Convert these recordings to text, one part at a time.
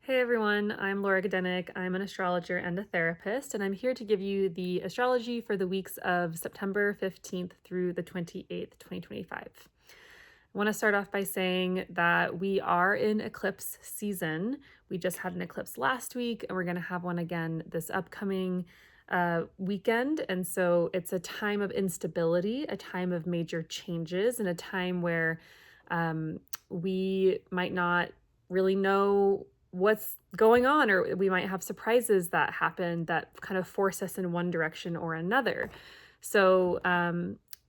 Hey everyone, I'm Laura Gadenik. I'm an astrologer and a therapist, and I'm here to give you the astrology for the weeks of September 15th through the 28th, 2025. I want to start off by saying that we are in eclipse season. We just had an eclipse last week, and we're going to have one again this upcoming weekend. And so it's a time of instability, a time of major changes, and a time where we might not really know what's going on, or we might have surprises that happen that kind of force us in one direction or another. So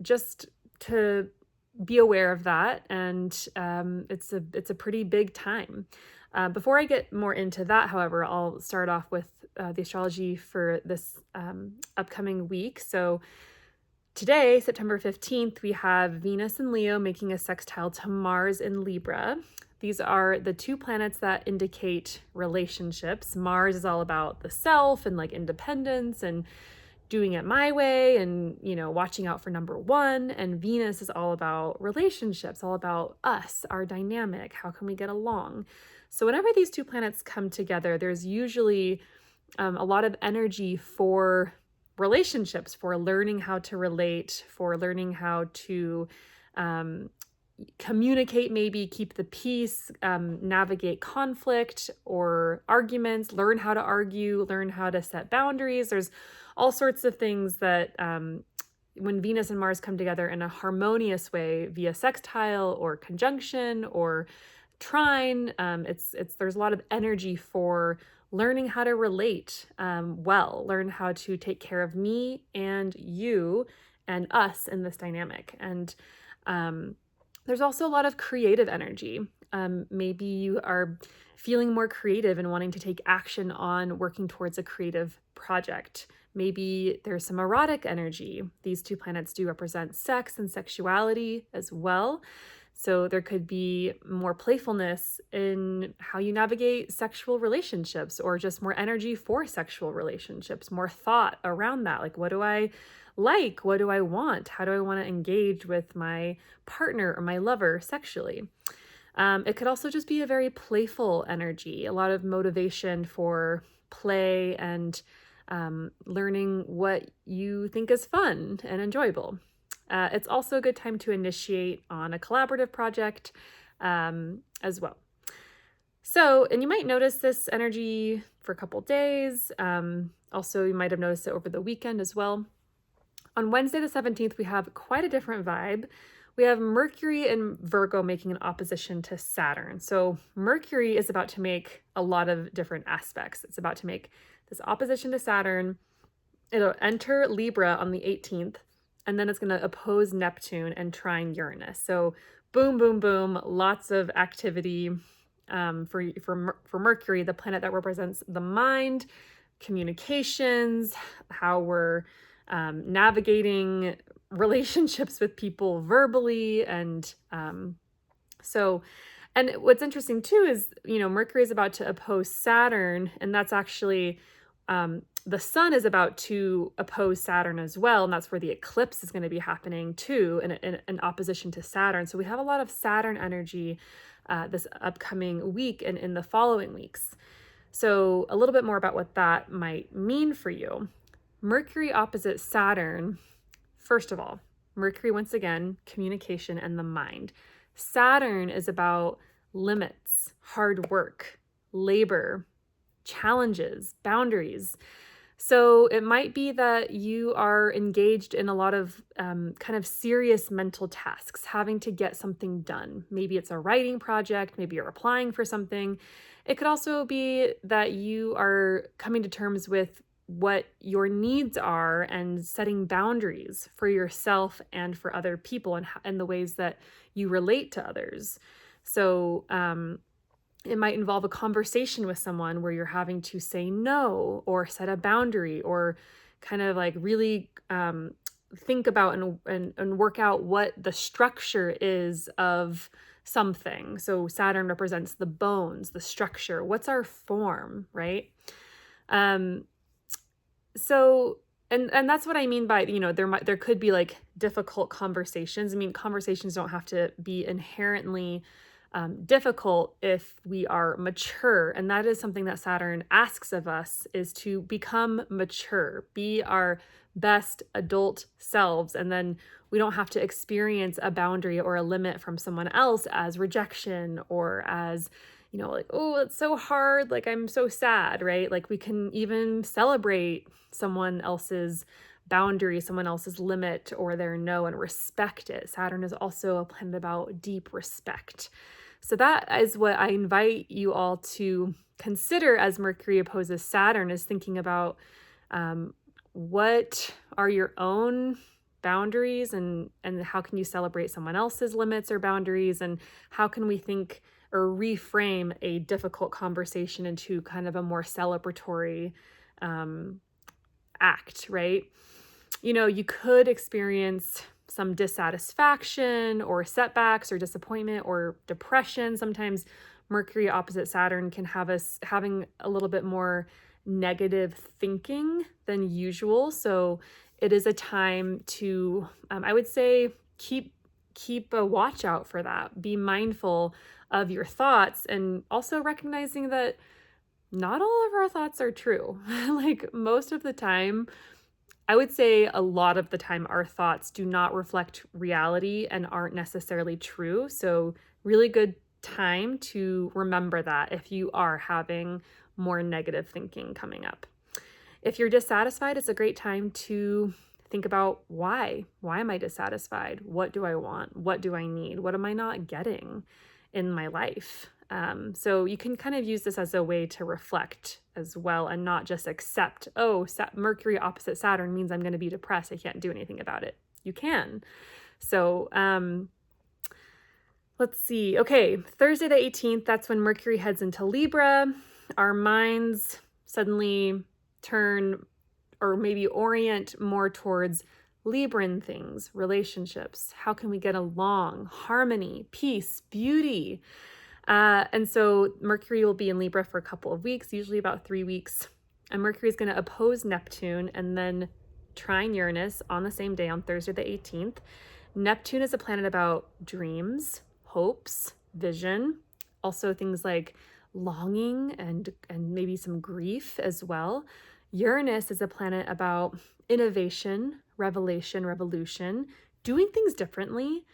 just to be aware of that, and it's a pretty big time. Before I get more into that, however, I'll start off with the astrology for this upcoming week. So today, September 15th, we have Venus in Leo making a sextile to Mars in Libra. These are the two planets that indicate relationships. Mars is all about the self and like independence and doing it my way and, watching out for number one. And Venus is all about relationships, all about us, our dynamic. How can we get along? So whenever these two planets come together, there's usually a lot of energy for relationships, for learning how to relate, for learning how to communicate, maybe keep the peace, navigate conflict or arguments, learn how to argue, learn how to set boundaries. There's all sorts of things that when Venus and Mars come together in a harmonious way via sextile or conjunction or trine, there's a lot of energy for learning how to relate well, learn how to take care of me and you and us in this dynamic. And there's also a lot of creative energy. Maybe you are feeling more creative and wanting to take action on working towards a creative project. Maybe there's some erotic energy. These two planets do represent sex and sexuality as well. So there could be more playfulness in how you navigate sexual relationships, or just more energy for sexual relationships, more thought around that. Like, what do I like? What do I want? How do I want to engage with my partner or my lover sexually? It could also just be a very playful energy, a lot of motivation for play and learning what you think is fun and enjoyable. It's also a good time to initiate on a collaborative project as well. So, and you might notice this energy for a couple days. Also, you might have noticed it over the weekend as well. On Wednesday the 17th, we have quite a different vibe. We have Mercury and Virgo making an opposition to Saturn. So Mercury is about to make a lot of different aspects. It's about to make this opposition to Saturn. It'll enter Libra on the 18th, and then it's going to oppose Neptune and trine Uranus. So boom, boom, boom, lots of activity for Mercury, the planet that represents the mind, communications, how we're navigating relationships with people verbally. And what's interesting too is, Mercury is about to oppose Saturn, and that's actually the sun is about to oppose Saturn as well, and that's where the eclipse is going to be happening too, in opposition to Saturn. So we have a lot of Saturn energy this upcoming week and in the following weeks. So a little bit more about what that might mean for you. Mercury opposite Saturn. First of all, Mercury, once again, communication and the mind. Saturn is about limits, hard work, labor, challenges, boundaries. So it might be that you are engaged in a lot of kind of serious mental tasks, having to get something done. Maybe it's a writing project, maybe you're applying for something. It could also be that you are coming to terms with what your needs are and setting boundaries for yourself and for other people, and the ways that you relate to others. So it might involve a conversation with someone where you're having to say no or set a boundary, or kind of like really think about and work out what the structure is of something. So Saturn represents the bones, the structure. What's our form, right? So, and that's what I mean by, there could be like difficult conversations. I mean, conversations don't have to be inherently difficult if we are mature. And that is something that Saturn asks of us, is to become mature, be our best adult selves. And then we don't have to experience a boundary or a limit from someone else as rejection or as, like, oh, it's so hard. Like, I'm so sad, right? Like, we can even celebrate someone else's boundary, someone else's limit or their no, and respect it. Saturn is also a planet about deep respect. So that is what I invite you all to consider as Mercury opposes Saturn, is thinking about what are your own boundaries and how can you celebrate someone else's limits or boundaries, and how can we think or reframe a difficult conversation into kind of a more celebratory act, right? You could experience some dissatisfaction or setbacks or disappointment or depression. Sometimes Mercury opposite Saturn can have us having a little bit more negative thinking than usual. So it is a time to, I would say, keep a watch out for that. Be mindful of your thoughts, and also recognizing that not all of our thoughts are true. Like, most of the time, I would say a lot of the time, our thoughts do not reflect reality and aren't necessarily true. So really good time to remember that if you are having more negative thinking coming up. If you're dissatisfied, it's a great time to think about why. Why am I dissatisfied? What do I want? What do I need? What am I not getting in my life? So you can kind of use this as a way to reflect as well, and not just accept, Mercury opposite Saturn means I'm going to be depressed. I can't do anything about it. You can. So let's see. Okay, Thursday the 18th, that's when Mercury heads into Libra. Our minds suddenly turn, or maybe orient more towards Libran things, relationships. How can we get along? Harmony, peace, beauty. And so Mercury will be in Libra for a couple of weeks, usually about 3 weeks. And Mercury is going to oppose Neptune and then trine Uranus on the same day, on Thursday the 18th. Neptune is a planet about dreams, hopes, vision, also things like longing and maybe some grief as well. Uranus is a planet about innovation, revelation, revolution, doing things differently,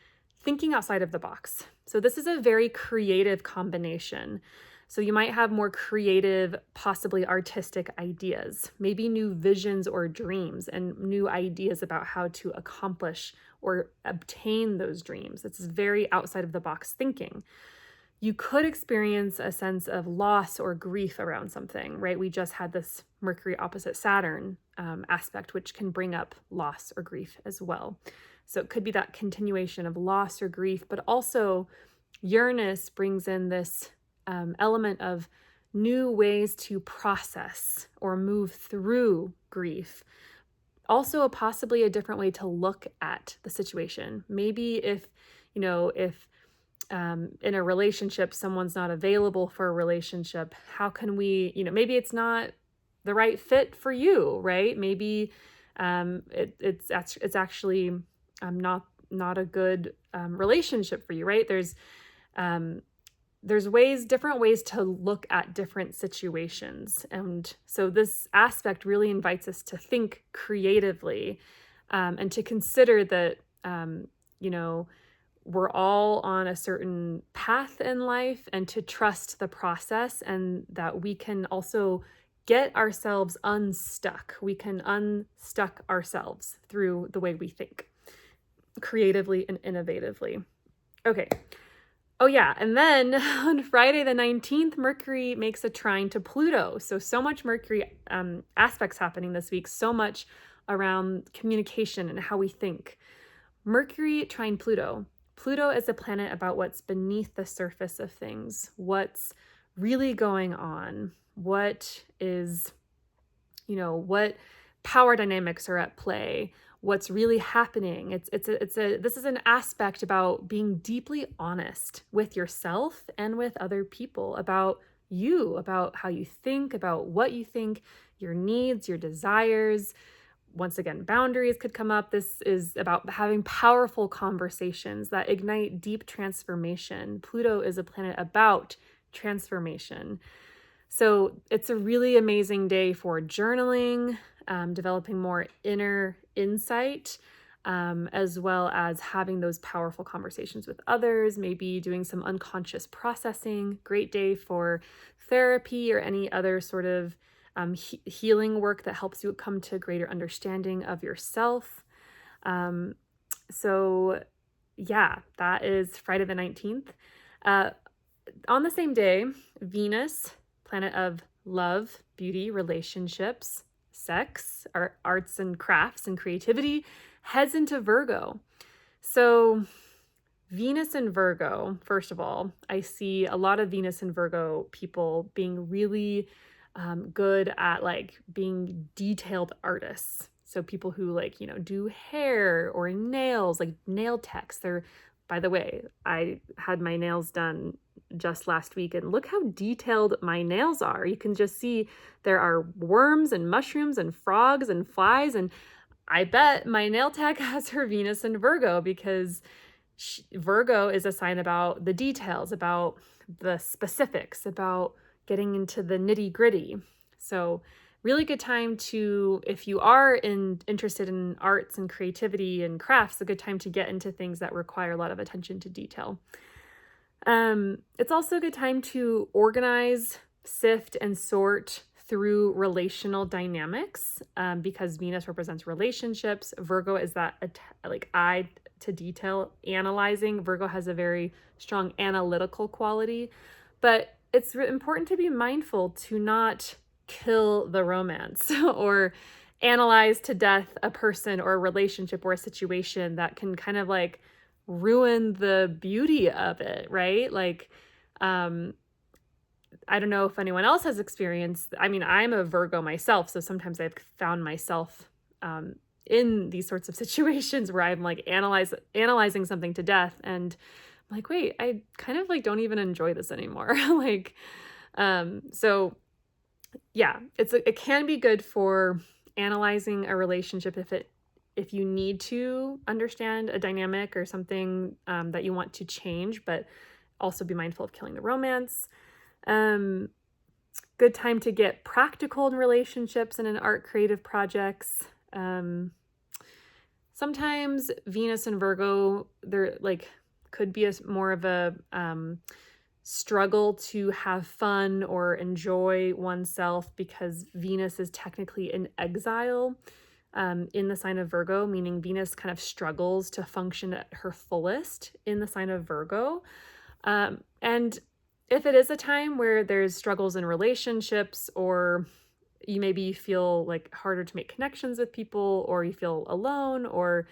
thinking outside of the box. So this is a very creative combination. So you might have more creative, possibly artistic ideas, maybe new visions or dreams, and new ideas about how to accomplish or obtain those dreams. It's very outside of the box thinking. You could experience a sense of loss or grief around something, right? We just had this Mercury opposite Saturn aspect, which can bring up loss or grief as well. So it could be that continuation of loss or grief, but also Uranus brings in this element of new ways to process or move through grief. Also, possibly a different way to look at the situation. Maybe if in a relationship, someone's not available for a relationship, how can we, maybe it's not the right fit for you, right? Maybe it's actually not a good relationship for you, right? There's different ways to look at different situations. And so this aspect really invites us to think creatively, and to consider that, we're all on a certain path in life, and to trust the process, and that we can also get ourselves unstuck. We can unstuck ourselves through the way we think creatively and innovatively. Okay. Oh yeah. And then on Friday the 19th, Mercury makes a trine to Pluto. So much Mercury aspects happening this week, so much around communication and how we think. Mercury trine Pluto. Pluto is a planet about what's beneath the surface of things, what's really going on, what is, what power dynamics are at play, what's really happening. This is an aspect about being deeply honest with yourself and with other people about you, about how you think, about what you think, your needs, your desires, Once again, boundaries could come up. This is about having powerful conversations that ignite deep transformation. Pluto is a planet about transformation. So it's a really amazing day for journaling, developing more inner insight, as well as having those powerful conversations with others, maybe doing some unconscious processing. Great day for therapy or any other sort of healing work that helps you come to a greater understanding of yourself. So yeah, that is Friday the 19th. On the same day, Venus, planet of love, beauty, relationships, sex, arts and crafts and creativity, heads into Virgo. So Venus in Virgo, first of all, I see a lot of Venus in Virgo people being really good at like being detailed artists. So people who like, do hair or nails, like nail techs. By the way, I had my nails done just last week and look how detailed my nails are. You can just see there are worms and mushrooms and frogs and flies. And I bet my nail tech has her Venus in Virgo because Virgo is a sign about the details, about the specifics, about getting into the nitty gritty. So really good time to, if you are interested in arts and creativity and crafts, a good time to get into things that require a lot of attention to detail. It's also a good time to organize, sift, and sort through relational dynamics, because Venus represents relationships. Virgo is that eye to detail, analyzing. Virgo has a very strong analytical quality, but it's important to be mindful to not kill the romance or analyze to death a person or a relationship or a situation that can kind of like ruin the beauty of it, right? Like, I don't know if anyone else has experienced, I'm a Virgo myself, so sometimes I've found myself in these sorts of situations where I'm like analyzing something to death, and I'm like, wait, I kind of like don't even enjoy this anymore. So yeah, it can be good for analyzing a relationship if you need to understand a dynamic or something that you want to change, but also be mindful of killing the romance. Good time to get practical in relationships and in art creative projects. Sometimes Venus and Virgo, they're like, could be more of a struggle to have fun or enjoy oneself because Venus is technically in exile in the sign of Virgo, meaning Venus kind of struggles to function at her fullest in the sign of Virgo. And if it is a time where there's struggles in relationships, or you maybe feel like harder to make connections with people, or you feel alone, or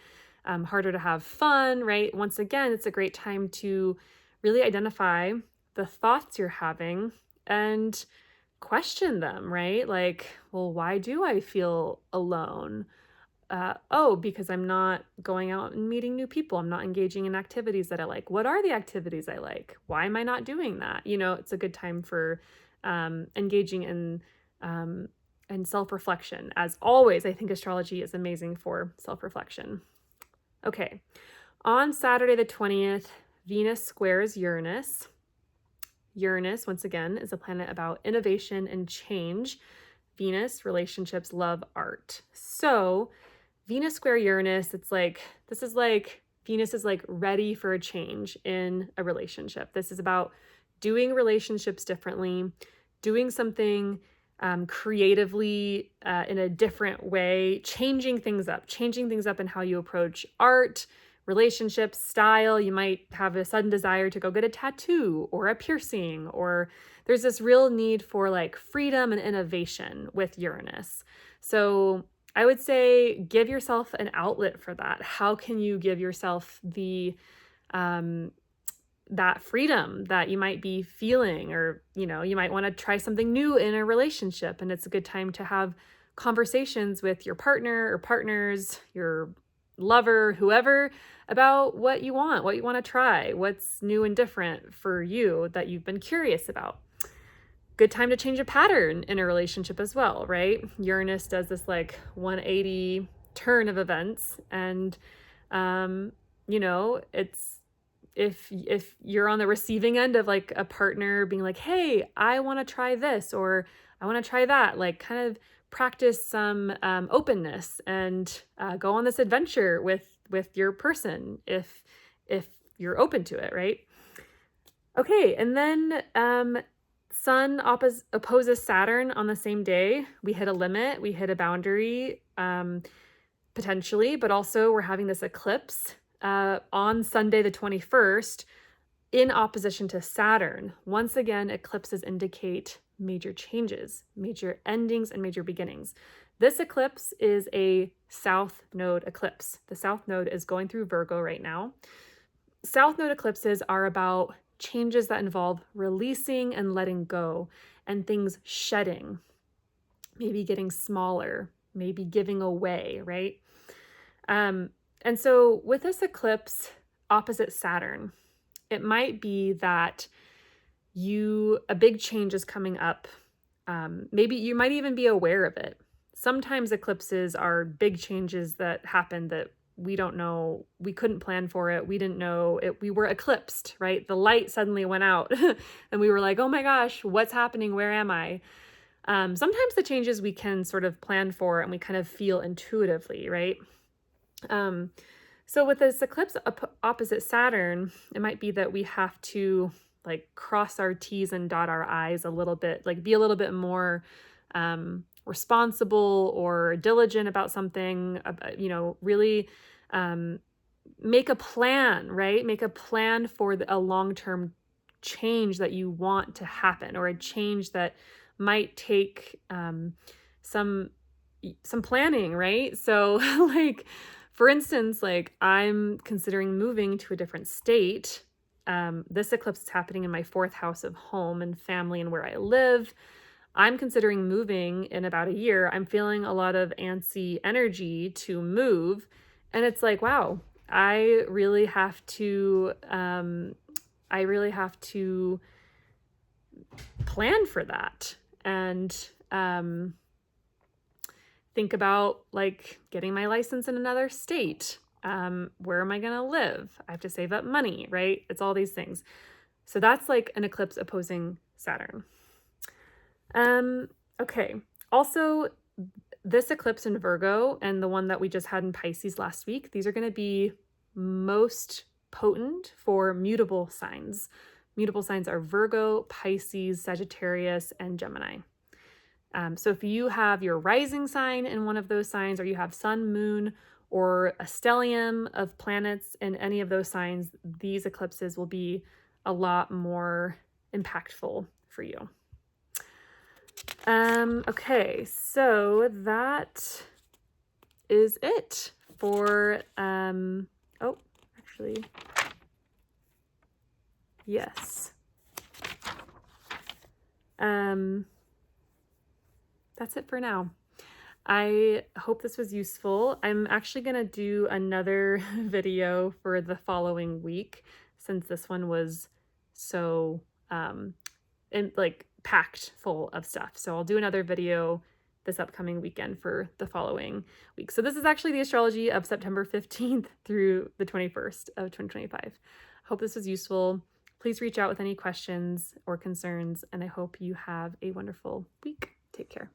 harder to have fun, right? Once again, it's a great time to really identify the thoughts you're having and question them, right? Like, well, why do I feel alone? Because I'm not going out and meeting new people. I'm not engaging in activities that I like. What are the activities I like? Why am I not doing that? It's a good time for engaging in self-reflection. As always, I think astrology is amazing for self-reflection. Okay, on Saturday the 20th, Venus squares Uranus. Uranus, once again, is a planet about innovation and change. Venus, relationships, love, art. So Venus square Uranus, Venus is like ready for a change in a relationship. This is about doing relationships differently, doing something creatively in a different way, changing things up in how you approach art, relationships, style. You might have a sudden desire to go get a tattoo or a piercing, or there's this real need for like freedom and innovation with Uranus. So I would say give yourself an outlet for that. How can you give yourself the that freedom that you might be feeling, or you might want to try something new in a relationship, and it's a good time to have conversations with your partner or partners, your lover, whoever, about what you want to try, what's new and different for you that you've been curious about. good time to change a pattern in a relationship as well, right? Uranus does this like 180 turn of events, and it's if you're on the receiving end of like a partner being like, hey, I want to try this, or I want to try that, like kind of practice some openness and go on this adventure with your person if you're open to it, right? Okay, and then Sun opposes Saturn on the same day. We hit a limit, we hit a boundary, potentially, but also we're having this eclipse on Sunday the 21st in opposition to Saturn. Once again, eclipses indicate major changes, major endings, and major beginnings. This eclipse is a South Node eclipse. The South Node is going through Virgo right now. South Node eclipses are about changes that involve releasing and letting go, and things shedding, maybe getting smaller, maybe giving away, right? And so with this eclipse opposite Saturn, it might be that a big change is coming up. Maybe you might even be aware of it. Sometimes eclipses are big changes that happen that we don't know, we couldn't plan for it, we didn't know it, we were eclipsed, right? The light suddenly went out and we were like, oh my gosh, what's happening? Where am I? Sometimes the changes we can sort of plan for and we kind of feel intuitively, right? So with this eclipse opposite Saturn, it might be that we have to like cross our T's and dot our I's a little bit, like be a little bit more responsible or diligent about something, really make a plan, right? Make a plan for a long-term change that you want to happen, or a change that might take some planning, right? So like, for instance, like I'm considering moving to a different state. This eclipse is happening in my 4th house of home and family and where I live. I'm considering moving in about a year. I'm feeling a lot of antsy energy to move. And it's like, wow, I really have to plan for that. And think about like getting my license in another state. Where am I going to live? I have to save up money, right? It's all these things. So that's like an eclipse opposing Saturn. Okay. Also, this eclipse in Virgo and the one that we just had in Pisces last week, these are going to be most potent for mutable signs. Mutable signs are Virgo, Pisces, Sagittarius, and Gemini. So if you have your rising sign in one of those signs, or you have sun, moon, or a stellium of planets in any of those signs, these eclipses will be a lot more impactful for you. Okay, so that is it for, yes. That's it for now. I hope this was useful. I'm actually going to do another video for the following week, since this one was so packed full of stuff. So I'll do another video this upcoming weekend for the following week. So this is actually the astrology of September 15th through the 21st of 2025. Hope this was useful. Please reach out with any questions or concerns, and I hope you have a wonderful week. Take care.